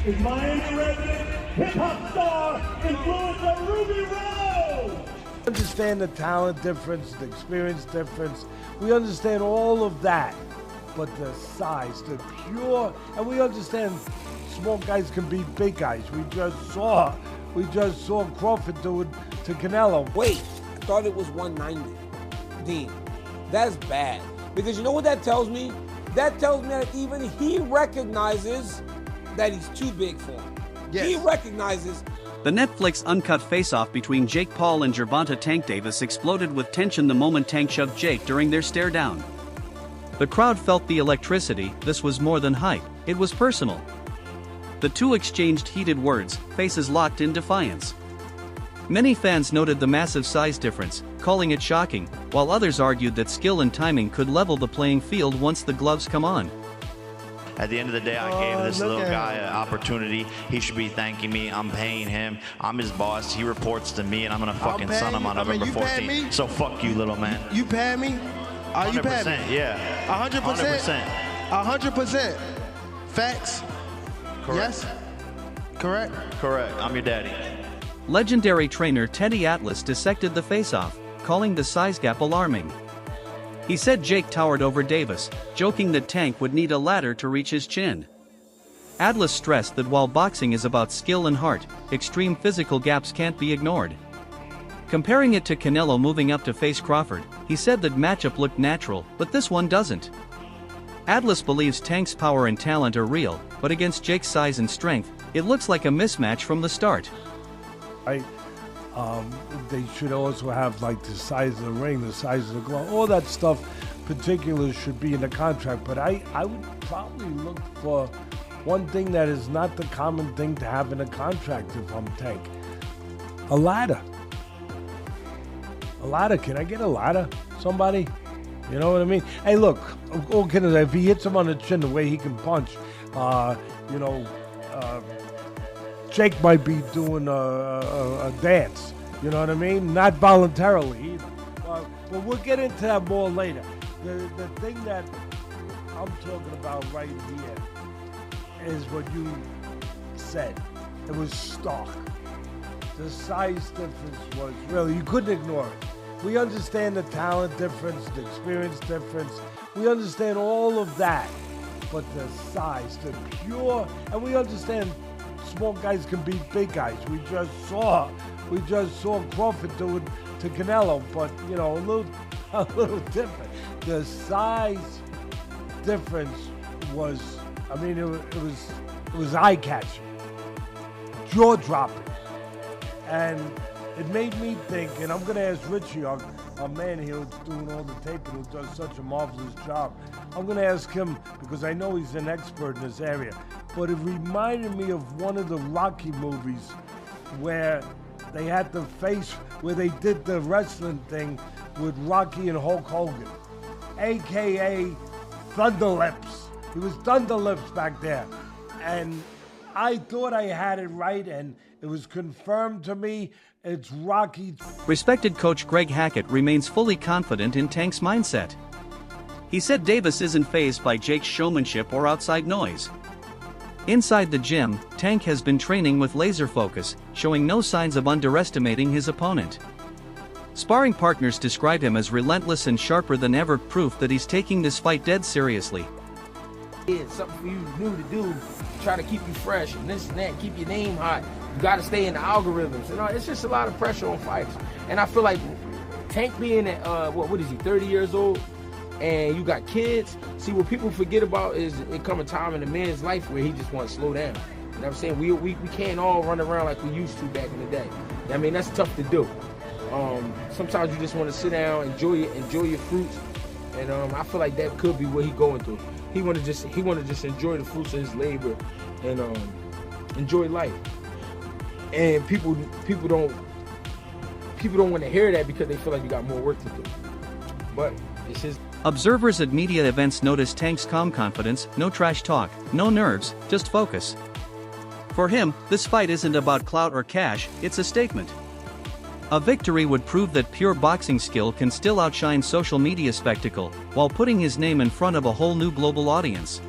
is Miami resident hip-hop star influencer Ruby Rose. Understand the talent difference, the experience difference. We understand all of that, but the size, the pure, and we understand small guys can beat big guys. We just saw Crawford do it to Canelo. Wait, I thought it was 190. Dean, that's bad. Because you know what that tells me? That tells me that even he recognizes that he's too big for him. Yes. He recognizes. The Netflix UNCUT face-off between Jake Paul and Gervonta Tank Davis exploded with tension the moment Tank shoved Jake during their stare-down. The crowd felt the electricity. This was more than hype, it was personal. The two exchanged heated words, faces locked in defiance. Many fans noted the massive size difference, calling it shocking, while others argued that skill and timing could level the playing field once the gloves come on. At the end of the day, I gave this little guy an opportunity. He should be thanking me. I'm paying him. I'm his boss. He reports to me, and I'm gonna fucking son him on November 14th. So fuck you, little man. You paying me? Are you paying me? Yeah. 100%. 100%. Facts. Correct. Yes. Correct. Correct. I'm your daddy. Legendary trainer Teddy Atlas dissected the face-off, calling the size gap alarming. He said Jake towered over Davis, joking that Tank would need a ladder to reach his chin. Atlas stressed that while boxing is about skill and heart, extreme physical gaps can't be ignored. Comparing it to Canelo moving up to face Crawford, he said that matchup looked natural, but this one doesn't. Atlas believes Tank's power and talent are real, but against Jake's size and strength, it looks like a mismatch from the start. They should also have like the size of the ring, the size of the glove, all that stuff. Particulars should be in the contract, but I would probably look for one thing that is not the common thing to have in a contract if I'm Tank. A ladder. A ladder. Can I get a ladder? Somebody? You know what I mean? Hey, look, if he hits him on the chin the way he can punch, Jake might be doing a dance, you know what I mean? Not voluntarily either. But we'll get into that more later. The thing that I'm talking about right here is what you said. It was stark. The size difference was really, you couldn't ignore it. We understand the talent difference, the experience difference. We understand all of that. But the size, the pure, and we understand small guys can beat big guys. We just saw Crawford do it to Canelo, but a little different. The size difference was, it was eye-catching, jaw-dropping, and it made me think. And I'm gonna ask Richie, our man here who's doing all the taping, who does such a marvelous job. I'm gonna ask him because I know he's an expert in this area. But it reminded me of one of the Rocky movies where they had the face, where they did the wrestling thing with Rocky and Hulk Hogan, AKA Thunderlips. He was Thunderlips back there. And I thought I had it right, and it was confirmed to me. It's Rocky. Respected coach Greg Hackett remains fully confident in Tank's mindset. He said Davis isn't fazed by Jake's showmanship or outside noise. Inside the gym, Tank has been training with laser focus, showing no signs of underestimating his opponent. Sparring partners describe him as relentless and sharper than ever, proof that he's taking this fight dead seriously. It's something for you new to do, try to keep you fresh and this and that, keep your name hot. You got to stay in the algorithms. It's just a lot of pressure on fighters. And I feel like Tank being at, what is he, 30 years old? And you got kids. See, what people forget about is it come a time in a man's life where he just wants to slow down. You know what I'm saying? We can't all run around like we used to back in the day. I mean, that's tough to do. Sometimes you just want to sit down, enjoy your fruits. And I feel like that could be what he's going through. He want to just enjoy the fruits of his labor and enjoy life. And people don't want to hear that because they feel like you got more work to do. But it's his. Observers at media events noticed Tank's calm confidence, no trash talk, no nerves, just focus. For him, this fight isn't about clout or cash, it's a statement. A victory would prove that pure boxing skill can still outshine social media spectacle, while putting his name in front of a whole new global audience.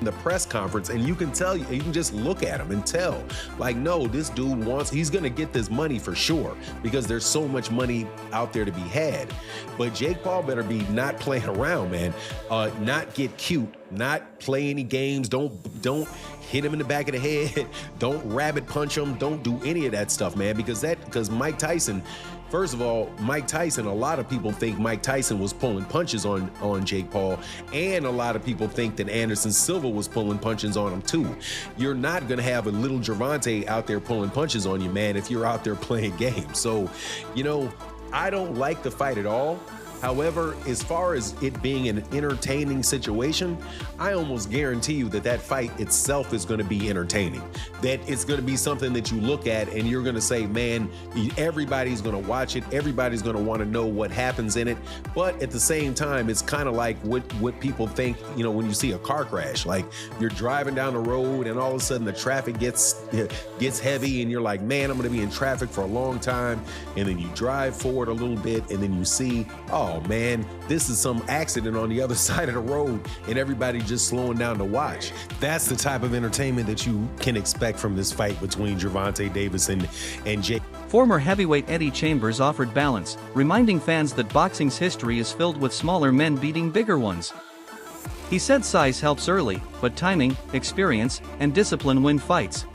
the press conference, and you can tell, you can just look at him and tell, like, no, this dude he's gonna get this money for sure, because there's so much money out there to be had. But Jake Paul better be not playing around, man. Not get cute, not play any games, don't hit him in the back of the head, don't rabbit punch him, don't do any of that stuff, man, because Mike Tyson, first of all, Mike Tyson, a lot of people think Mike Tyson was pulling punches on Jake Paul, and a lot of people think that Anderson Silva was pulling punches on him too. You're not gonna have a little Gervonta out there pulling punches on you, man, if you're out there playing games. So, you know, I don't like the fight at all. However, as far as it being an entertaining situation, I almost guarantee you that fight itself is going to be entertaining. That it's going to be something that you look at and you're going to say, man, everybody's going to watch it. Everybody's going to want to know what happens in it. But at the same time, it's kind of like what people think, you know, when you see a car crash. Like, you're driving down the road and all of a sudden the traffic gets heavy and you're like, man, I'm going to be in traffic for a long time. And then you drive forward a little bit and then you see, oh man, this is some accident on the other side of the road, and everybody just slowing down to watch. That's the type of entertainment that you can expect from this fight between Gervonta Davis and Jake. Former heavyweight Eddie Chambers offered balance, reminding fans that boxing's history is filled with smaller men beating bigger ones. He said size helps early, but timing, experience, and discipline win fights.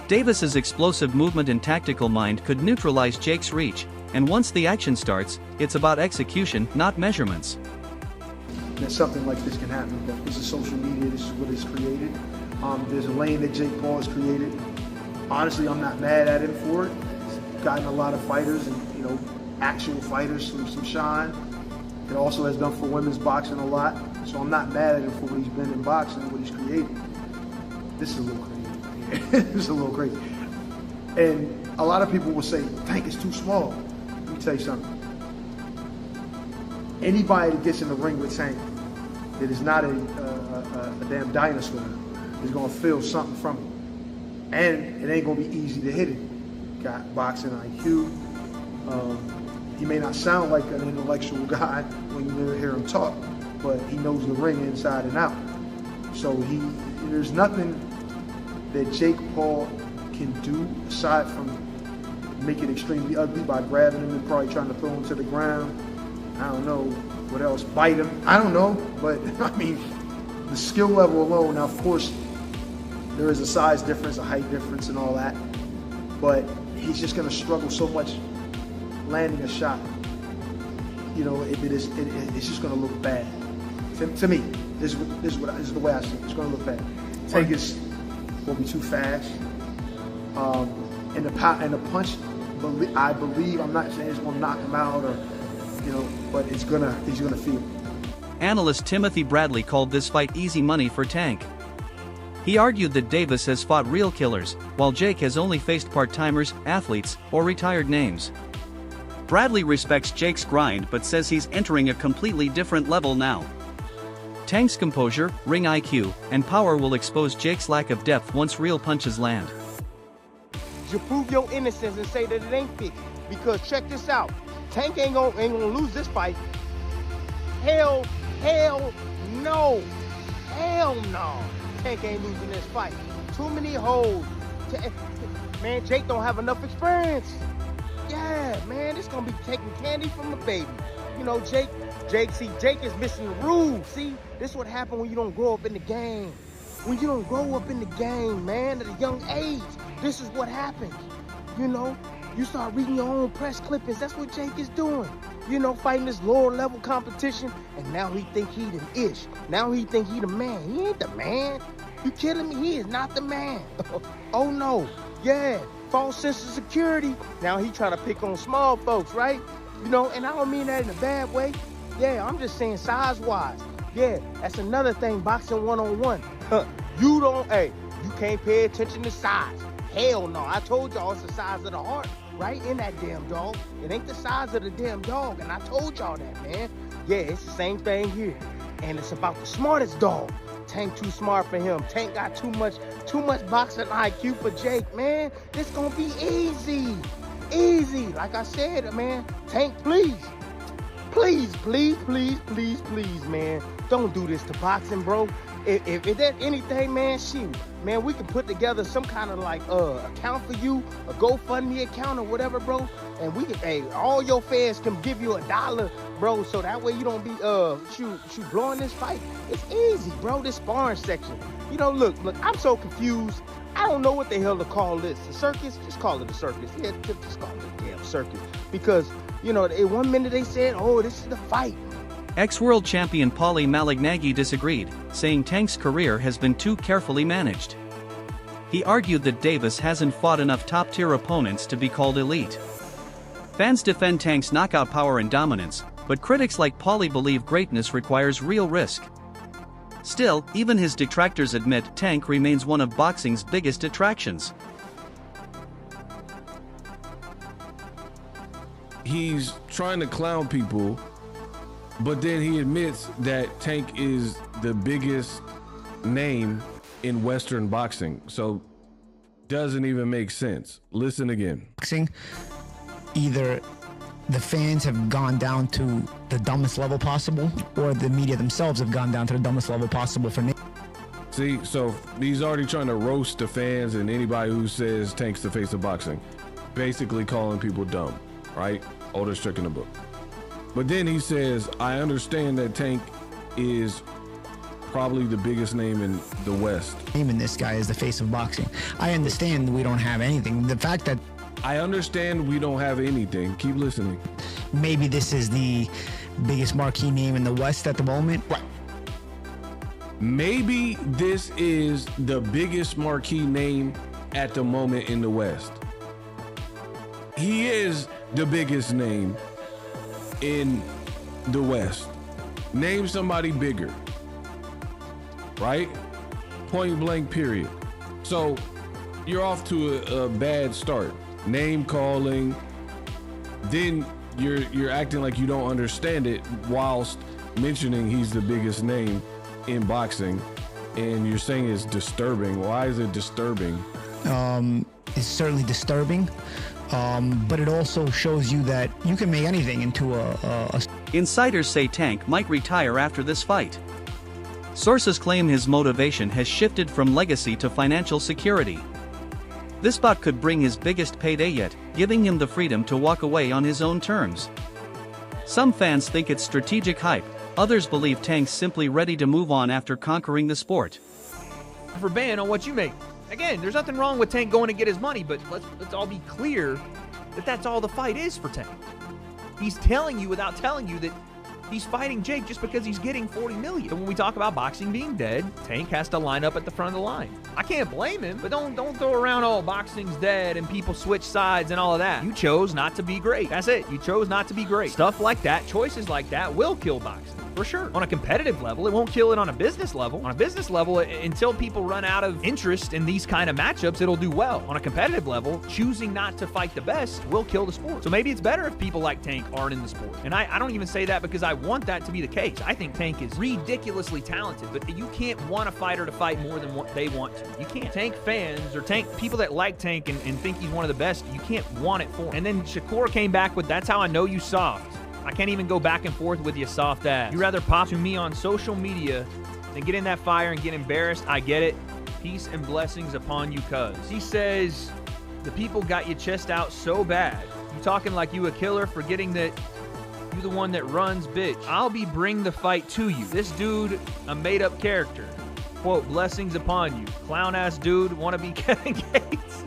Davis's explosive movement and tactical mind could neutralize Jake's reach, and once the action starts, it's about execution, not measurements. That something like this can happen, but this is social media, this is what it's created. There's a lane that Jake Paul has created. Honestly, I'm not mad at him for it. He's gotten a lot of fighters and, you know, actual fighters some shine. It also has done for women's boxing a lot, so I'm not mad at him for what he's been in boxing and what he's created. This is a little crazy. This is a little crazy. And a lot of people will say, Tank is too small. Let me tell you something. Anybody that gets in the ring with Tank that is not a damn dinosaur is going to feel something from it. And it ain't going to be easy to hit it. Got boxing IQ. He may not sound like an intellectual guy when you hear him talk, but he knows the ring inside and out. So there's nothing that Jake Paul can do aside from make it extremely ugly by grabbing him and probably trying to throw him to the ground. I don't know what else, bite him. I don't know, but I mean, the skill level alone. Now, of course, there is a size difference, a height difference, and all that, but he's just going to struggle so much landing a shot. You know, it's just going to look bad to me. This is the way I see it. It's going to look bad. Tank is will be too fast. And the punch, I believe, I'm not saying it's going to knock him out or, you know, but he's gonna feel it. Analyst Timothy Bradley called this fight easy money for Tank. He argued that Davis has fought real killers, while Jake has only faced part-timers, athletes, or retired names. Bradley respects Jake's grind but says he's entering a completely different level now. Tank's composure, ring IQ, and power will expose Jake's lack of depth once real punches land. You prove your innocence and say that it ain't fixed. Because check this out, Tank ain't gonna lose this fight. Hell no. Hell no. Tank ain't losing this fight. Too many holes. Man, Jake don't have enough experience. Yeah, man, it's gonna be taking candy from a baby. You know, Jake is missing the rules. See, this is what happens when you don't grow up in the game. When you don't grow up in the game, man, at a young age, this is what happens. You know, you start reading your own press clippings. That's what Jake is doing. You know, fighting this lower level competition, and now he think he the ish. Now he think he the man. He ain't the man. You kidding me? He is not the man. Oh no, yeah, false sense of security. Now he trying to pick on small folks, right? You know, and I don't mean that in a bad way. Yeah, I'm just saying size-wise. Yeah, that's another thing, boxing one-on-one. You can't pay attention to size. Hell no, I told y'all it's the size of the heart, right? In that damn dog. It ain't the size of the damn dog, and I told y'all that, man. Yeah, it's the same thing here. And it's about the smartest dog. Tank too smart for him. Tank got too much boxing IQ for Jake, man. This gonna be easy. Easy. Like I said, man, Tank, please, man. Don't do this to boxing, bro. if there's anything, man, shoot, man, we can put together some kind of like account for you, a GoFundMe account or whatever, bro. And we can, hey, all your fans can give you $1, bro, so that way you don't be shoot blowing this fight. It's easy, bro. This sparring section. You know, look, I'm so confused. I don't know what the hell to call this. The circus? Just call it the circus. Yeah, just call it the damn circus. Because, you know, one minute they said, oh, this is the fight. Ex-world champion Paulie Malignaggi disagreed, saying Tank's career has been too carefully managed. He argued that Davis hasn't fought enough top-tier opponents to be called elite. Fans defend Tank's knockout power and dominance, but critics like Paulie believe greatness requires real risk. Still, even his detractors admit Tank remains one of boxing's biggest attractions. He's trying to clown people, but then he admits that Tank is the biggest name in Western boxing. So, doesn't even make sense. Listen again. Boxing, either the fans have gone down to the dumbest level possible, or the media themselves have gone down to the dumbest level possible for me. See, so he's already trying to roast the fans and anybody who says Tank's the face of boxing. Basically calling people dumb, right? Oldest trick in the book. But then he says, I understand that Tank is probably the biggest name in the West. Naming this guy as the face of boxing. I understand we don't have anything. The fact that I understand we don't have anything. Keep listening. Maybe this is the biggest marquee name in the West at the moment. Right. Maybe this is the biggest marquee name at the moment in the West. He is the biggest name in the West. Name somebody bigger. Right? Point blank, period. So you're off to a bad start. Name calling, then you're acting like you don't understand it whilst mentioning he's the biggest name in boxing, and you're saying it's disturbing. Why is it disturbing? It's certainly disturbing, but it also shows you that you can make anything into a... Insiders say Tank might retire after this fight. Sources claim his motivation has shifted from legacy to financial security. This bout could bring his biggest payday yet, giving him the freedom to walk away on his own terms. Some fans think it's strategic hype, others believe Tank's simply ready to move on after conquering the sport. For ban on what you make. Again, there's nothing wrong with Tank going to get his money, but let's all be clear that that's all the fight is for Tank. He's telling you without telling you that he's fighting Jake just because he's getting $40 million. So when we talk about boxing being dead, Tank has to line up at the front of the line. I can't blame him, but don't throw around, oh, boxing's dead and people switch sides and all of that. You chose not to be great. That's it. You chose not to be great. Stuff like that, choices like that will kill boxing. For sure. On a competitive level, it won't kill it on a business level. On a business level, until people run out of interest in these kind of matchups, it'll do well. On a competitive level, choosing not to fight the best will kill the sport. So maybe it's better if people like Tank aren't in the sport. And I don't even say that because I want that to be the case. I think Tank is ridiculously talented, but you can't want a fighter to fight more than what they want to. You can't. Tank fans or Tank people that like Tank and think he's one of the best, you can't want it for him. And then Shakur came back with, that's how I know you soft. I can't even go back and forth with you soft ass. You rather pop to me on social media than get in that fire and get embarrassed. I get it. Peace and blessings upon you, cuz. He says, the people got your chest out so bad. You talking like you a killer, forgetting that you the one that runs, bitch. I'll be bring the fight to you. This dude, a made-up character. Quote, blessings upon you. Clown-ass dude, wanna be Kevin Gates.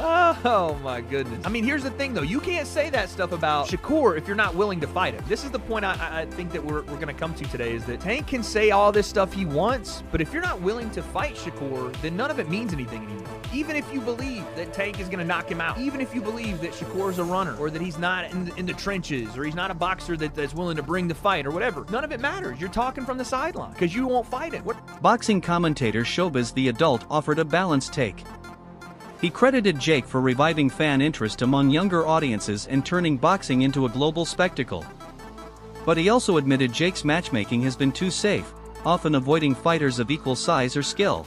Oh my goodness. I mean, here's the thing though. You can't say that stuff about Shakur if you're not willing to fight him. This is the point I think that we're going to come to today, is that Tank can say all this stuff he wants, but if you're not willing to fight Shakur, then none of it means anything anymore. Even if you believe that Tank is going to knock him out, even if you believe that Shakur's a runner, or that he's not in the trenches, or he's not a boxer that's willing to bring the fight, or whatever, none of it matters. You're talking from the sideline because you won't fight him. Boxing commentator Showbiz the Adult offered a balanced take. He credited Jake for reviving fan interest among younger audiences and turning boxing into a global spectacle. But he also admitted Jake's matchmaking has been too safe, often avoiding fighters of equal size or skill.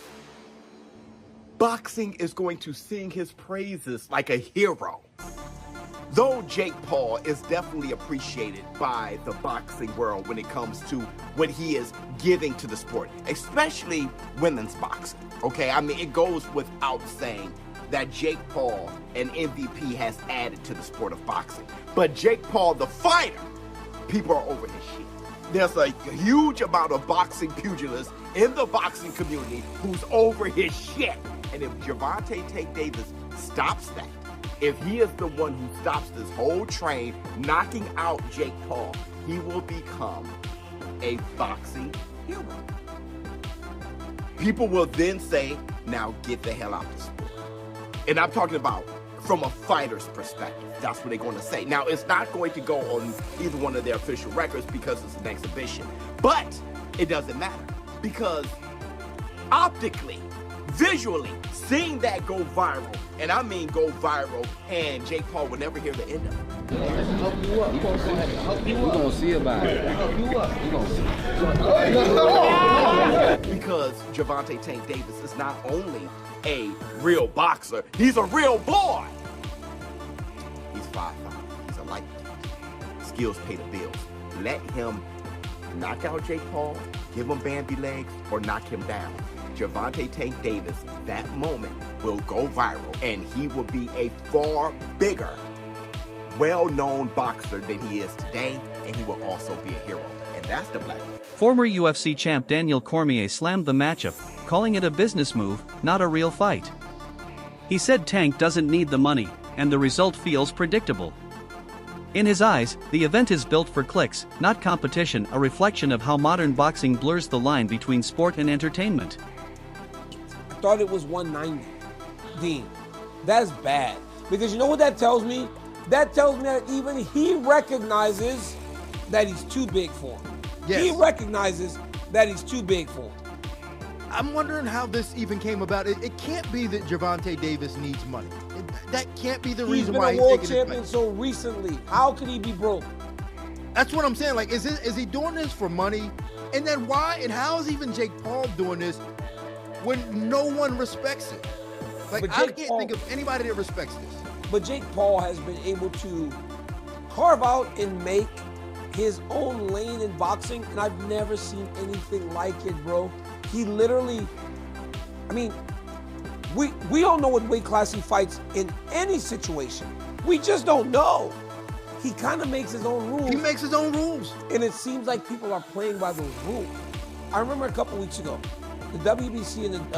Boxing is going to sing his praises like a hero. though Jake Paul is definitely appreciated by the boxing world when it comes to what he is giving to the sport, especially women's boxing, okay? I mean, it goes without saying that Jake Paul, an MVP, has added to the sport of boxing. But Jake Paul, the fighter, people are over his shit. There's a huge amount of boxing pugilists in the boxing community who's over his shit. And if Gervonta Tank Davis stops that, if he is the one who stops this whole train, knocking out Jake Paul, he will become a boxing hero. People will then say, now get the hell out of the sport. And I'm talking about from a fighter's perspective. That's what they're going to say. Now, it's not going to go on either one of their official records because it's an exhibition. But it doesn't matter because optically, visually, seeing that go viral, and I mean go viral, and Jake Paul will never hear the end of it. Help you up. We're going to see about it. Help you up. We're going to see. Because Gervonta Tank Davis is not only a real boxer, he's a real boy. He's 5'5". He's a light. Skills pay the bills. Let him knock out Jake Paul, give him Bambi legs, or knock him down. Gervonta Tank Davis, that moment will go viral, and he will be a far bigger, well-known boxer than he is today, and he will also be a hero. And that's the black. Former UFC champ Daniel Cormier slammed the matchup, calling it a business move, not a real fight. He said Tank doesn't need the money, and the result feels predictable. In his eyes, the event is built for clicks, not competition, a reflection of how modern boxing blurs the line between sport and entertainment. I thought it was 190. Dean, that's bad. Because you know what that tells me? That tells me that even he recognizes that he's too big for him. Yes. He recognizes that he's too big for him. I'm wondering how this even came about. It can't be that Gervonta Davis needs money. That can't be the reason why he's been a world champion so recently. How could he be broke? That's what I'm saying. Like, is he doing this for money? And then why and how is even Jake Paul doing this when no one respects it? Like, I can't think of anybody that respects this. But Jake Paul has been able to carve out and make his own lane in boxing, and I've never seen anything like it, bro. He literally, I mean, we don't know what weight class he fights in any situation. We just don't know. He kind of makes his own rules. He makes his own rules. And it seems like people are playing by those rules. I remember a couple weeks ago, the WBC and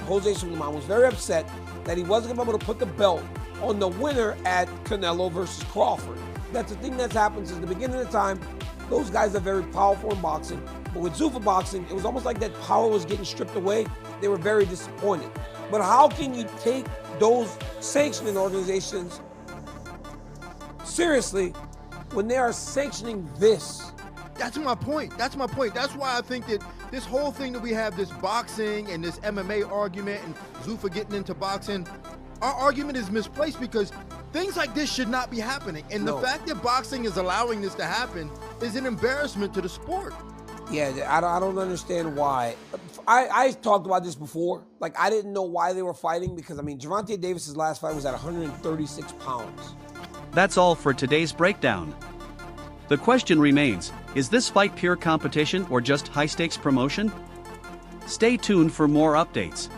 Jose Sulaiman was very upset that he wasn't going to be able to put the belt on the winner at Canelo versus Crawford. That's the thing that's happened since the beginning of the time. Those guys are very powerful in boxing. But with Zuffa boxing, it was almost like that power was getting stripped away. They were very disappointed. But how can you take those sanctioning organizations seriously when they are sanctioning this? That's my point. That's my point. That's why I think that this whole thing that we have, this boxing and this MMA argument and Zuffa getting into boxing, our argument is misplaced because things like this should not be happening. And the fact that boxing is allowing this to happen is an embarrassment to the sport. Yeah, I don't understand why. I talked about this before. Like, I didn't know why they were fighting because, I mean, Gervonta Davis's last fight was at 136 pounds. That's all for today's breakdown. The question remains, is this fight pure competition or just high-stakes promotion? Stay tuned for more updates.